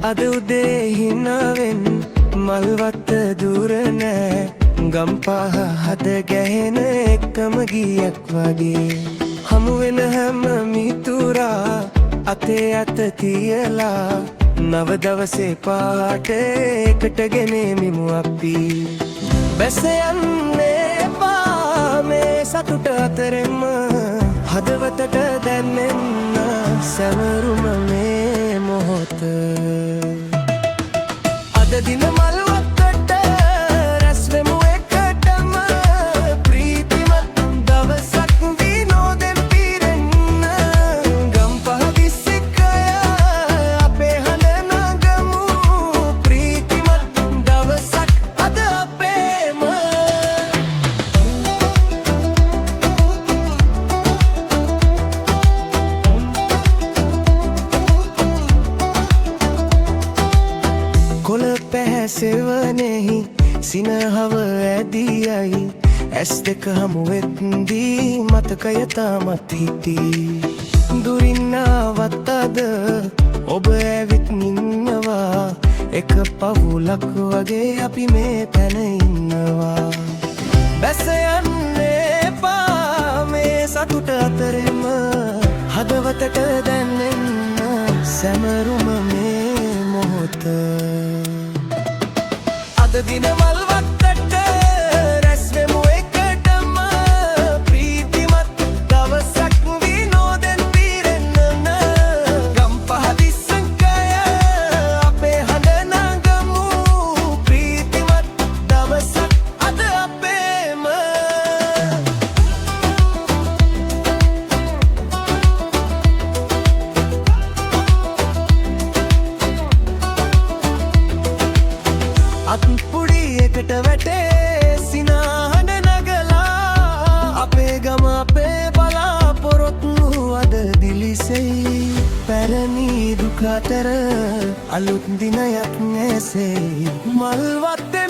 අද උදේ හිනාවෙන් මල්වත්ත දුර නෑ ගම්පහ හද ගැහෙන එකම ගීයක් වගේ හමුවෙන හැම මිතුරා අතේ අත තියලා නව දවසේ පාට එකට ගෙනෙමිමු අපි බැස යන්නේ එපා මේ සතුට අතරෙම හදවතට දැනෙන්න සැමරුම මේ මොහොත අද දින මල්වත්තට රැස් වෙමු එකටම ප්‍රීතිමත් දවසක් විනෝදෙන් පිරෙන්න ගම්පහ දිස්සිකය අපේ හඬ නගමු ප්‍රීතිමත් දවසක් අද අපේම කොළ පැහැසෙවනෙහි සිනහව ඇදියයි ඇස් දෙක හමුවෙත්දී මතකය තාමත් හිටී දුරින්නාවත් අද ඔබ ඇවිත් ඉන්නවා එක පවුලක් වගේ අපි මේ තැන ඉන්නවා බැස යන්නේ එපා මේ සතුට අතරෙම හදවතට දැනෙන්න සැමරුම මේ මොහොත අද දින මල්වත්තට රැස් වෙමු එකටම ප්‍රීතිමත් දවසක් විනෝදෙන් පිරෙන්න ගම්පහ දිස්සිකය අපේ හඬ නගමු ප්‍රීතිමත් දවසක් අද අපේම අත්පුඩි එකට වැටේ සිනාහඬ නගලා අපේ ගම අපේ බලාපොරොත්තු අද දිලිසෙයි පැරණි දුක අතර අලුත් දිනයක් නැසෙයි මල්වත්තේ